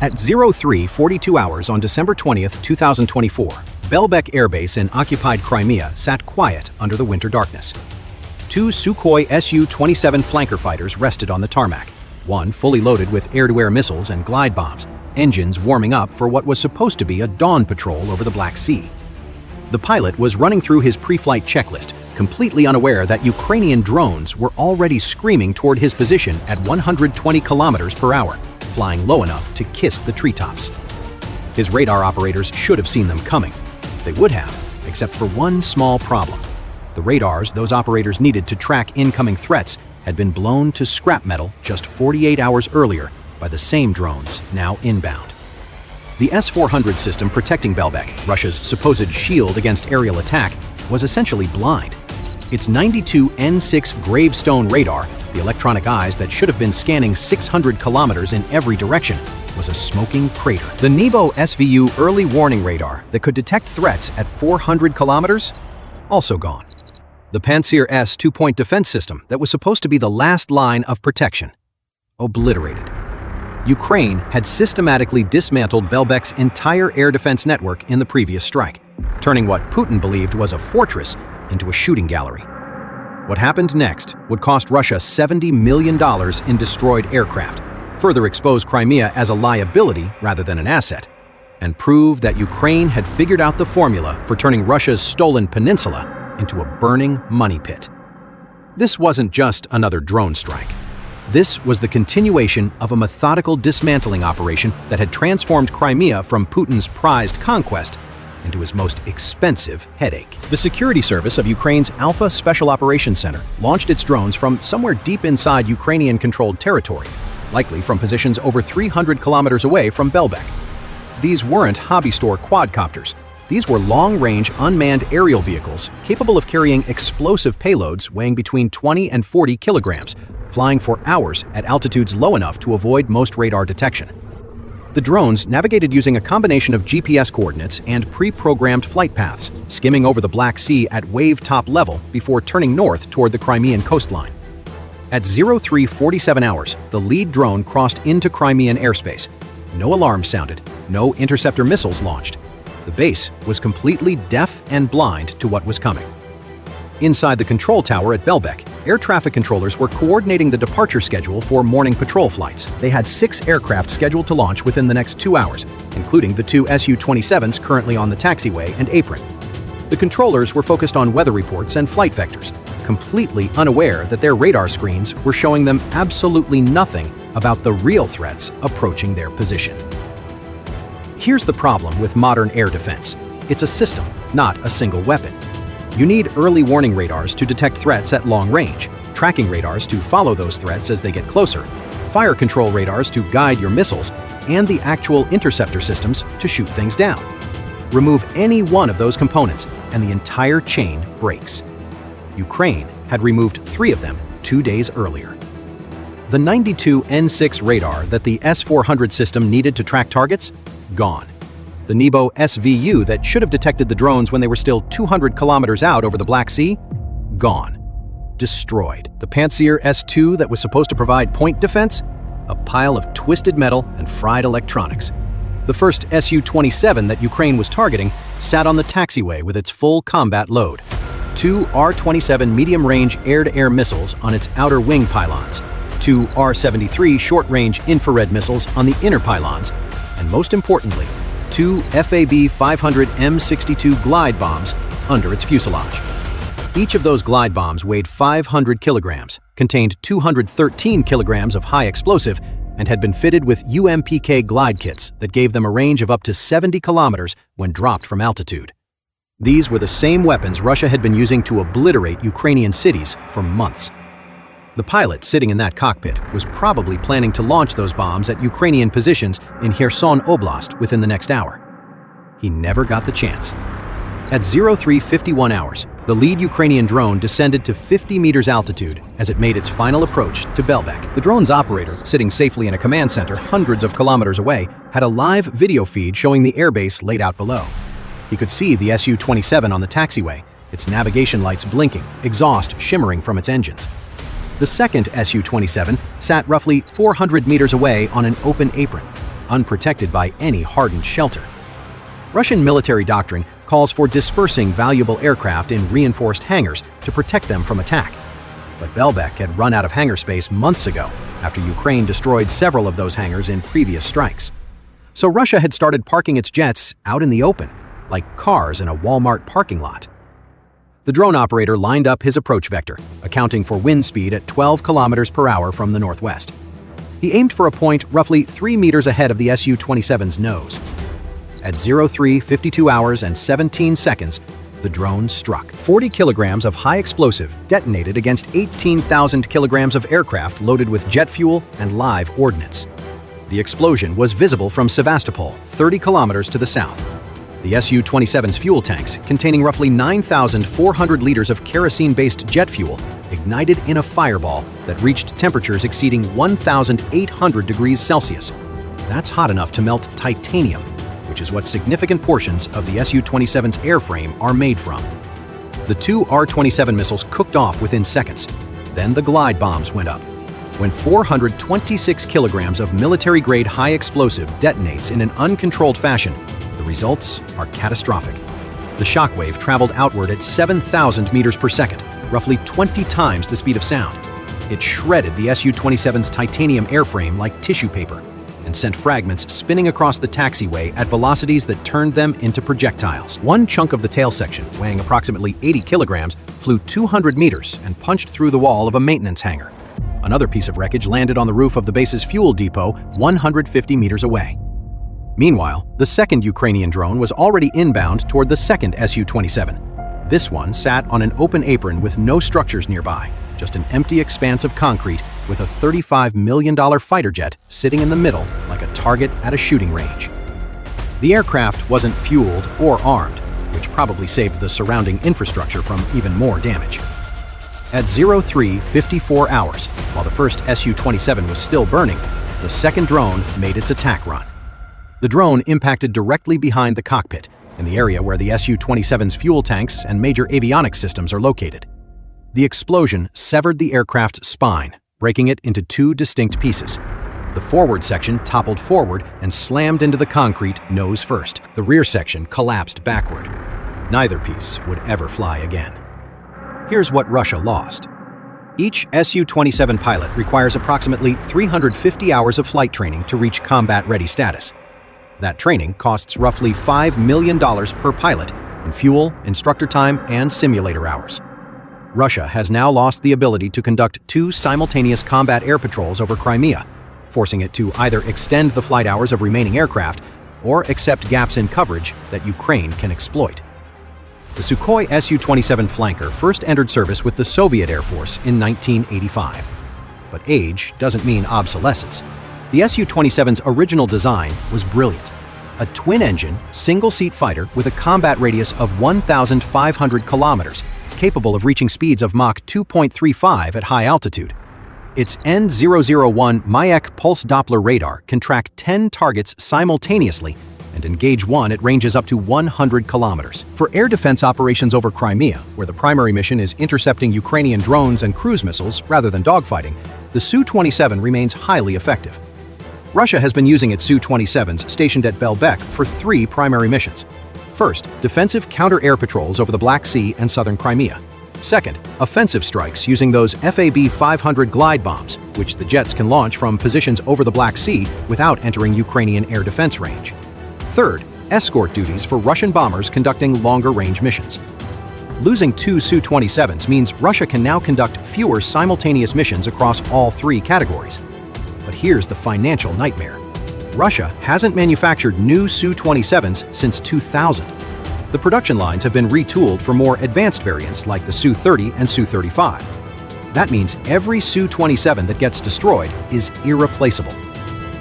At 03:42 hours on December 20th, 2024, Belbek Airbase in occupied Crimea sat quiet under the winter darkness. Two Sukhoi Su-27 Flanker fighters rested on the tarmac, one fully loaded with air-to-air missiles and glide bombs, engines warming up for what was supposed to be a dawn patrol over the Black Sea. The pilot was running through his pre-flight checklist, completely unaware that Ukrainian drones were already screaming toward his position at 120 kilometers per hour, flying low enough to kiss the treetops. His radar operators should have seen them coming. They would have, except for one small problem. The radars those operators needed to track incoming threats had been blown to scrap metal just 48 hours earlier by the same drones now inbound. The S-400 system protecting Belbek, Russia's supposed shield against aerial attack, was essentially blind. Its 92 N6 Gravestone radar, the electronic eyes that should have been scanning 600 kilometers in every direction, was a smoking crater. The Nebo-SVU early warning radar that could detect threats at 400 kilometers? Also gone. The Pantsir S two-point defense system that was supposed to be the last line of protection? Obliterated. Ukraine had systematically dismantled Belbek's entire air defense network in the previous strike, turning what Putin believed was a fortress into a shooting gallery. What happened next would cost Russia $70 million in destroyed aircraft, further expose Crimea as a liability rather than an asset, and prove that Ukraine had figured out the formula for turning Russia's stolen peninsula into a burning money pit. This wasn't just another drone strike. This was the continuation of a methodical dismantling operation that had transformed Crimea from Putin's prized conquest into his most expensive headache. The security service of Ukraine's Alpha Special Operations Center launched its drones from somewhere deep inside Ukrainian-controlled territory, likely from positions over 300 kilometers away from Belbek. These weren't hobby store quadcopters. These were long-range unmanned aerial vehicles capable of carrying explosive payloads weighing between 20 and 40 kilograms, flying for hours at altitudes low enough to avoid most radar detection. The drones navigated using a combination of GPS coordinates and pre-programmed flight paths, skimming over the Black Sea at wave-top level before turning north toward the Crimean coastline. At 03:47 hours, the lead drone crossed into Crimean airspace. No alarm sounded, no interceptor missiles launched. The base was completely deaf and blind to what was coming. Inside the control tower at Belbek, air traffic controllers were coordinating the departure schedule for morning patrol flights. They had 6 aircraft scheduled to launch within the next 2 hours, including the 2 Su-27s currently on the taxiway and apron. The controllers were focused on weather reports and flight vectors, completely unaware that their radar screens were showing them absolutely nothing about the real threats approaching their position. Here's the problem with modern air defense. It's a system, not a single weapon. You need early warning radars to detect threats at long range, tracking radars to follow those threats as they get closer, fire control radars to guide your missiles, and the actual interceptor systems to shoot things down. Remove any one of those components, and the entire chain breaks. Ukraine had removed 3 of them 2 days earlier. The 92 N6 radar that the S-400 system needed to track targets? Gone. The Nebo-SVU that should have detected the drones when they were still 200 kilometers out over the Black Sea? Gone. Destroyed. The Pantsir S2 that was supposed to provide point defense? A pile of twisted metal and fried electronics. The first Su-27 that Ukraine was targeting sat on the taxiway with its full combat load. 2 R-27 medium-range air-to-air missiles on its outer wing pylons, 2 R-73 short-range infrared missiles on the inner pylons, and most importantly, 2 FAB-500 M62 glide bombs under its fuselage. Each of those glide bombs weighed 500 kilograms, contained 213 kilograms of high explosive, and had been fitted with UMPK glide kits that gave them a range of up to 70 kilometers when dropped from altitude. These were the same weapons Russia had been using to obliterate Ukrainian cities for months. The pilot sitting in that cockpit was probably planning to launch those bombs at Ukrainian positions in Kherson Oblast within the next hour. He never got the chance. At 03:51 hours, the lead Ukrainian drone descended to 50 meters altitude as it made its final approach to Belbek. The drone's operator, sitting safely in a command center hundreds of kilometers away, had a live video feed showing the airbase laid out below. He could see the Su-27 on the taxiway, its navigation lights blinking, exhaust shimmering from its engines. The second Su-27 sat roughly 400 meters away on an open apron. unprotected by any hardened shelter. Russian military doctrine calls for dispersing valuable aircraft in reinforced hangars to protect them from attack. But Belbek had run out of hangar space months ago after Ukraine destroyed several of those hangars in previous strikes. So Russia had started parking its jets out in the open, like cars in a Walmart parking lot. The drone operator lined up his approach vector, accounting for wind speed at 12 kilometers per hour from the northwest. He aimed for a point roughly 3 meters ahead of the Su-27's nose. At 03:52 hours and 17 seconds, the drone struck. 40 kilograms of high explosive detonated against 18,000 kilograms of aircraft loaded with jet fuel and live ordnance. The explosion was visible from Sevastopol, 30 kilometers to the south. The Su-27's fuel tanks, containing roughly 9,400 liters of kerosene-based jet fuel, ignited in a fireball that reached temperatures exceeding 1,800 degrees Celsius. That's hot enough to melt titanium, which is what significant portions of the Su-27's airframe are made from. The two R-27 missiles cooked off within seconds. Then the glide bombs went up. When 426 kilograms of military-grade high explosive detonates in an uncontrolled fashion, the results are catastrophic. The shockwave traveled outward at 7,000 meters per second, roughly 20 times the speed of sound. It shredded the Su-27's titanium airframe like tissue paper and sent fragments spinning across the taxiway at velocities that turned them into projectiles. One chunk of the tail section, weighing approximately 80 kilograms, flew 200 meters and punched through the wall of a maintenance hangar. Another piece of wreckage landed on the roof of the base's fuel depot 150 meters away. Meanwhile, the second Ukrainian drone was already inbound toward the second Su-27. This one sat on an open apron with no structures nearby, just an empty expanse of concrete with a $35 million fighter jet sitting in the middle like a target at a shooting range. The aircraft wasn't fueled or armed, which probably saved the surrounding infrastructure from even more damage. At 03:54 hours, while the first Su-27 was still burning, the second drone made its attack run. The drone impacted directly behind the cockpit, in the area where the Su-27's fuel tanks and major avionics systems are located. The explosion severed the aircraft's spine, breaking it into two distinct pieces. The forward section toppled forward and slammed into the concrete nose first. The rear section collapsed backward. Neither piece would ever fly again. Here's what Russia lost. Each Su-27 pilot requires approximately 350 hours of flight training to reach combat-ready status. That training costs roughly $5 million per pilot in fuel, instructor time, and simulator hours. Russia has now lost the ability to conduct two simultaneous combat air patrols over Crimea, forcing it to either extend the flight hours of remaining aircraft or accept gaps in coverage that Ukraine can exploit. The Sukhoi Su-27 Flanker first entered service with the Soviet Air Force in 1985. But age doesn't mean obsolescence. The Su-27's original design was brilliant. A twin-engine, single-seat fighter with a combat radius of 1,500 kilometers, capable of reaching speeds of Mach 2.35 at high altitude. Its N001 Mayak pulse Doppler radar can track 10 targets simultaneously and engage one at ranges up to 100 kilometers. For air defense operations over Crimea, where the primary mission is intercepting Ukrainian drones and cruise missiles rather than dogfighting, the Su-27 remains highly effective. Russia has been using its Su-27s stationed at Belbek for three primary missions. First, defensive counter-air patrols over the Black Sea and southern Crimea. Second, offensive strikes using those FAB-500 glide bombs, which the jets can launch from positions over the Black Sea without entering Ukrainian air defense range. Third, escort duties for Russian bombers conducting longer-range missions. Losing two Su-27s means Russia can now conduct fewer simultaneous missions across all three categories. But here's the financial nightmare. Russia hasn't manufactured new Su-27s since 2000. The production lines have been retooled for more advanced variants like the Su-30 and Su-35. That means every Su-27 that gets destroyed is irreplaceable.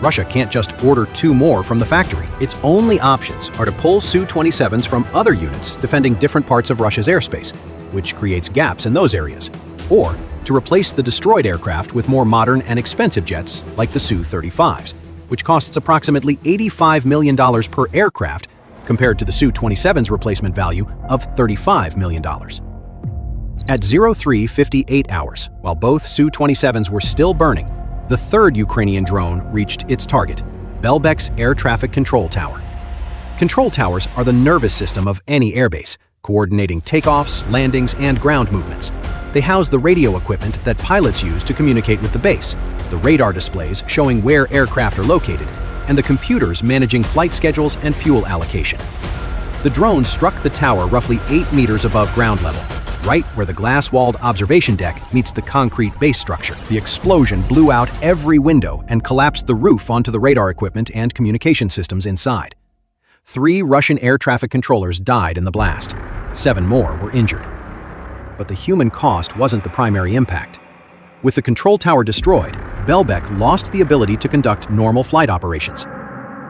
Russia can't just order two more from the factory. Its only options are to pull Su-27s from other units defending different parts of Russia's airspace, which creates gaps in those areas, or to replace the destroyed aircraft with more modern and expensive jets like the Su-35s, which costs approximately $85 million per aircraft compared to the Su-27's replacement value of $35 million. At 03:58 hours, while both Su-27s were still burning, the third Ukrainian drone reached its target. Belbek's Air Traffic Control Tower. Control towers are the nervous system of any airbase, coordinating takeoffs, landings, and ground movements. They house the radio equipment that pilots use to communicate with the base, the radar displays showing where aircraft are located, and the computers managing flight schedules and fuel allocation. The drone struck the tower roughly 8 meters above ground level, right where the glass-walled observation deck meets the concrete base structure. The explosion blew out every window and collapsed the roof onto the radar equipment and communication systems inside. 3 Russian air traffic controllers died in the blast. 7 more were injured. But the human cost wasn't the primary impact. With the control tower destroyed, Belbek lost the ability to conduct normal flight operations.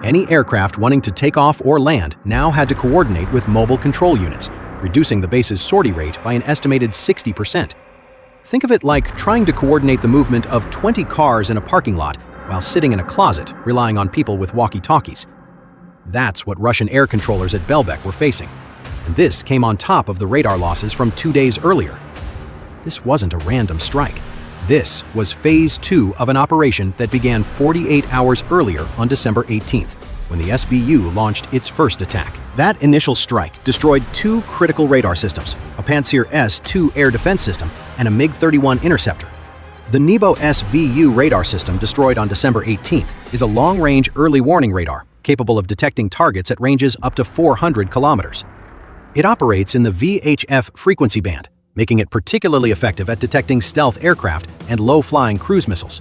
Any aircraft wanting to take off or land now had to coordinate with mobile control units, reducing the base's sortie rate by an estimated 60%. Think of it like trying to coordinate the movement of 20 cars in a parking lot while sitting in a closet, relying on people with walkie-talkies. That's what Russian air controllers at Belbek were facing. And this came on top of the radar losses from 2 days earlier. This wasn't a random strike. This was Phase 2 of an operation that began 48 hours earlier on December 18th, when the SVU launched its first attack. That initial strike destroyed 2 critical radar systems, a Pantsir S-2 air defense system and a MiG-31 interceptor. The Nebo-SVU radar system destroyed on December 18th is a long-range early warning radar capable of detecting targets at ranges up to 400 kilometers. It operates in the VHF frequency band, making it particularly effective at detecting stealth aircraft and low-flying cruise missiles.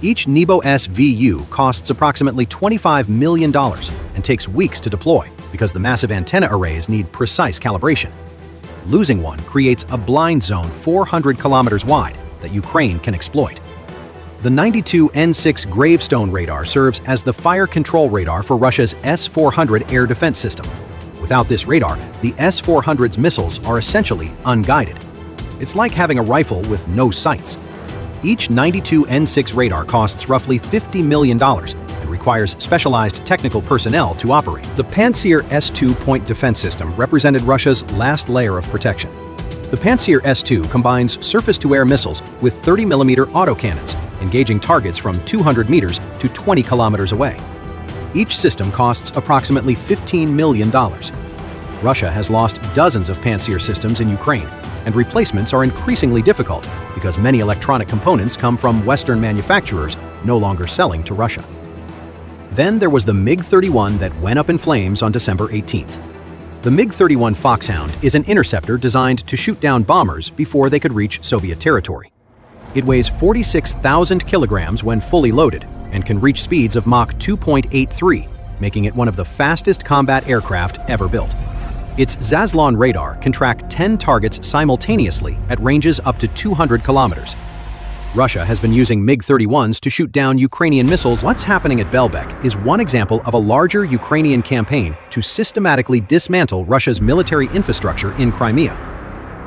Each Nebo-SVU costs approximately $25 million and takes weeks to deploy because the massive antenna arrays need precise calibration. Losing one creates a blind zone 400 kilometers wide that Ukraine can exploit. The 92N6 Gravestone radar serves as the fire control radar for Russia's S-400 air defense system. Without this radar, the S-400's missiles are essentially unguided. It's like having a rifle with no sights. Each 92N6 radar costs roughly $50 million and requires specialized technical personnel to operate. The Pantsir S-2 point defense system represented Russia's last layer of protection. The Pantsir S-2 combines surface-to-air missiles with 30mm autocannons, engaging targets from 200 meters to 20 kilometers away. Each system costs approximately $15 million. Russia has lost dozens of Pantsir systems in Ukraine, and replacements are increasingly difficult because many electronic components come from Western manufacturers no longer selling to Russia. Then there was the MiG-31 that went up in flames on December 18th. The MiG-31 Foxhound is an interceptor designed to shoot down bombers before they could reach Soviet territory. It weighs 46,000 kilograms when fully loaded and can reach speeds of Mach 2.83, making it one of the fastest combat aircraft ever built. Its Zaslon radar can track 10 targets simultaneously at ranges up to 200 kilometers. Russia has been using MiG-31s to shoot down Ukrainian missiles. What's happening at Belbek is one example of a larger Ukrainian campaign to systematically dismantle Russia's military infrastructure in Crimea.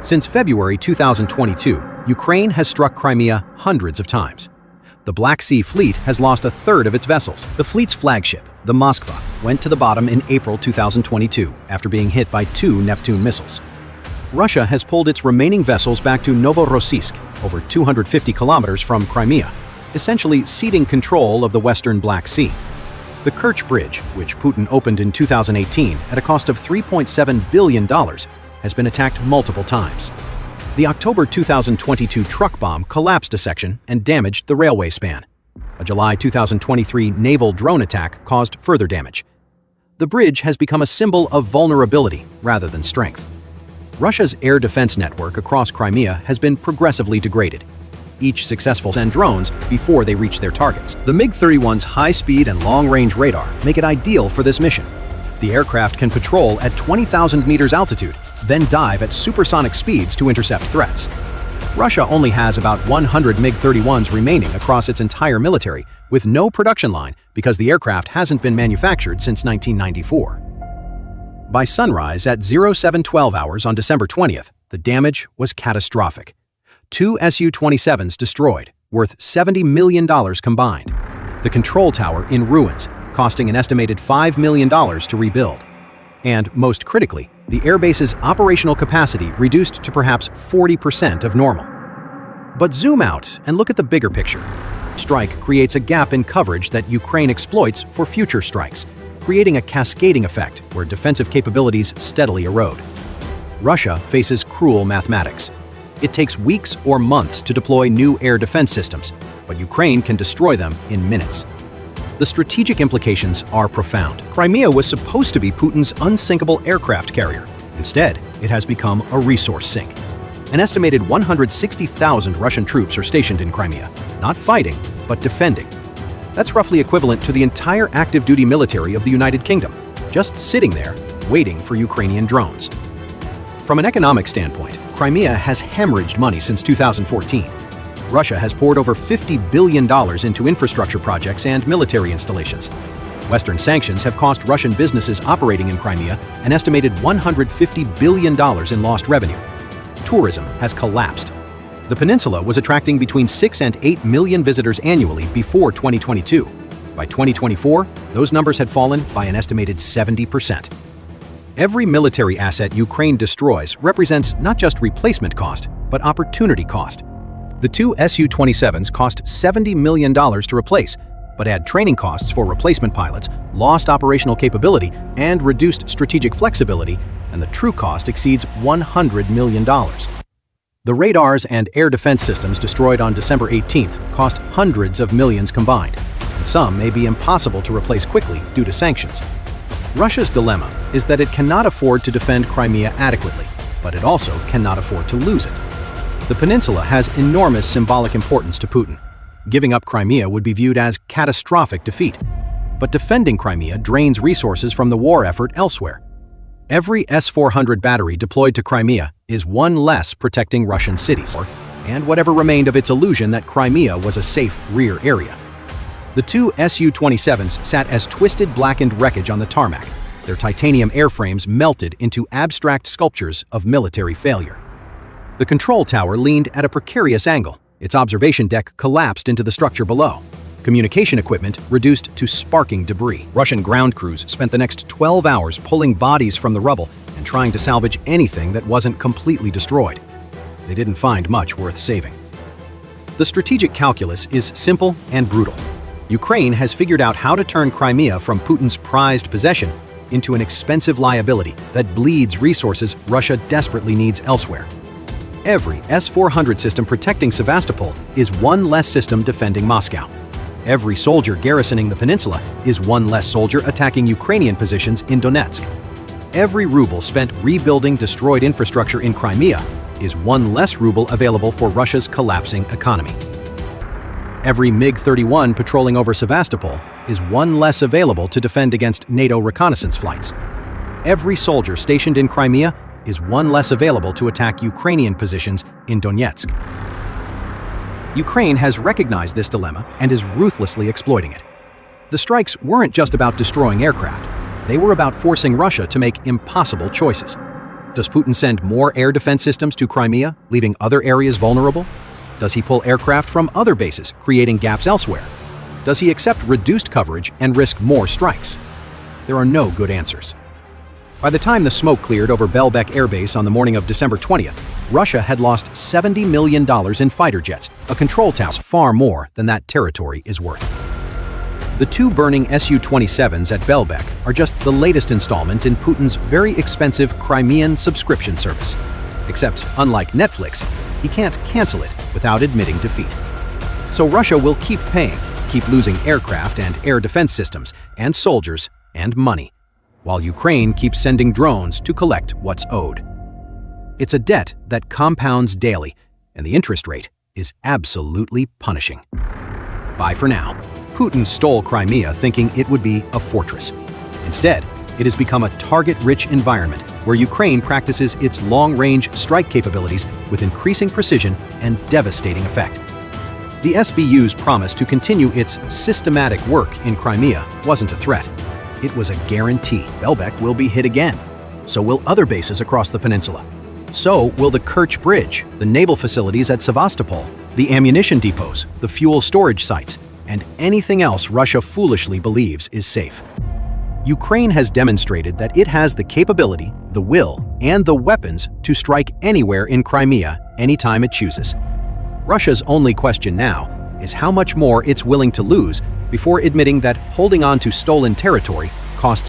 Since February 2022, Ukraine has struck Crimea hundreds of times. The Black Sea Fleet has lost a third of its vessels. The fleet's flagship, the Moskva, went to the bottom in April 2022 after being hit by 2 Neptune missiles. Russia has pulled its remaining vessels back to Novorossiysk, over 250 kilometers from Crimea, essentially ceding control of the western Black Sea. The Kerch Bridge, which Putin opened in 2018 at a cost of $3.7 billion, has been attacked multiple times. The October 2022 truck bomb collapsed a section and damaged the railway span. A July 2023 naval drone attack caused further damage. The bridge has become a symbol of vulnerability rather than strength. Russia's air defense network across Crimea has been progressively degraded. Each successful send drones before they reach their targets. The MiG-31's high-speed and long-range radar make it ideal for this mission. The aircraft can patrol at 20,000 meters altitude, then dive at supersonic speeds to intercept threats. Russia only has about 100 MiG-31s remaining across its entire military, with no production line because the aircraft hasn't been manufactured since 1994. By sunrise at 0712 hours on December 20th, the damage was catastrophic. 2 Su-27s destroyed, worth $70 million combined. The control tower in ruins, costing an estimated $5 million to rebuild. And, most critically, the airbase's operational capacity reduced to perhaps 40% of normal. But zoom out and look at the bigger picture. abrupt strike creates a gap in coverage that Ukraine exploits for future strikes, creating a cascading effect where defensive capabilities steadily erode. Russia faces cruel mathematics. It takes weeks or months to deploy new air defense systems, but Ukraine can destroy them in minutes. The strategic implications are profound. Crimea was supposed to be Putin's unsinkable aircraft carrier. Instead, it has become a resource sink. An estimated 160,000 Russian troops are stationed in Crimea, not fighting, but defending. That's roughly equivalent to the entire active-duty military of the United Kingdom, just sitting there, waiting for Ukrainian drones. From an economic standpoint, Crimea has hemorrhaged money since 2014. Russia has poured over $50 billion into infrastructure projects and military installations. Western sanctions have cost Russian businesses operating in Crimea an estimated $150 billion in lost revenue. Tourism has collapsed. The peninsula was attracting between 6 and 8 million visitors annually before 2022. By 2024, those numbers had fallen by an estimated 70%. Every military asset Ukraine destroys represents not just replacement cost, but opportunity cost. The two Su-27s cost $70 million to replace, but add training costs for replacement pilots, lost operational capability, and reduced strategic flexibility, and the true cost exceeds $100 million. The radars and air defense systems destroyed on December 18th cost hundreds of millions combined, and some may be impossible to replace quickly due to sanctions. Russia's dilemma is that it cannot afford to defend Crimea adequately, but it also cannot afford to lose it. The peninsula has enormous symbolic importance to Putin. Giving up Crimea would be viewed as catastrophic defeat. But defending Crimea drains resources from the war effort elsewhere. Every S-400 battery deployed to Crimea is one less protecting Russian cities, and whatever remained of its illusion that Crimea was a safe rear area. The two Su-27s sat as twisted blackened wreckage on the tarmac, their titanium airframes melted into abstract sculptures of military failure. The control tower leaned at a precarious angle. Its observation deck collapsed into the structure below. Communication equipment reduced to sparking debris. Russian ground crews spent the next 12 hours pulling bodies from the rubble and trying to salvage anything that wasn't completely destroyed. They didn't find much worth saving. The strategic calculus is simple and brutal. Ukraine has figured out how to turn Crimea from Putin's prized possession into an expensive liability that bleeds resources Russia desperately needs elsewhere. Every S-400 system protecting Sevastopol is one less system defending Moscow. Every soldier garrisoning the peninsula is one less soldier attacking Ukrainian positions in Donetsk. Every ruble spent rebuilding destroyed infrastructure in Crimea is one less ruble available for Russia's collapsing economy. Every MiG-31 patrolling over Sevastopol is one less available to defend against NATO reconnaissance flights. Every soldier stationed in Crimea is one less available to attack Ukrainian positions in Donetsk. Ukraine has recognized this dilemma and is ruthlessly exploiting it. The strikes weren't just about destroying aircraft. They were about forcing Russia to make impossible choices. Does Putin send more air defense systems to Crimea, leaving other areas vulnerable? Does he pull aircraft from other bases, creating gaps elsewhere? Does he accept reduced coverage and risk more strikes? There are no good answers. By the time the smoke cleared over Belbek Airbase on the morning of December 20th, Russia had lost $70 million in fighter jets, a control tower far more than that territory is worth. The two burning Su-27s at Belbek are just the latest installment in Putin's very expensive Crimean subscription service. Except, unlike Netflix, he can't cancel it without admitting defeat. So Russia will keep paying, keep losing aircraft and air defense systems, and soldiers, and money, while Ukraine keeps sending drones to collect what's owed. It's a debt that compounds daily, and the interest rate is absolutely punishing. Bye for now. Putin stole Crimea thinking it would be a fortress. Instead, it has become a target-rich environment where Ukraine practices its long-range strike capabilities with increasing precision and devastating effect. The SBU's promise to continue its systematic work in Crimea wasn't a threat. It was a guarantee. Belbek will be hit again. So will other bases across the peninsula. So will the Kerch Bridge, the naval facilities at Sevastopol, the ammunition depots, the fuel storage sites, and anything else Russia foolishly believes is safe. Ukraine has demonstrated that it has the capability, the will, and the weapons to strike anywhere in Crimea anytime it chooses. Russia's only question now is how much more it's willing to lose before admitting that holding on to stolen territory costs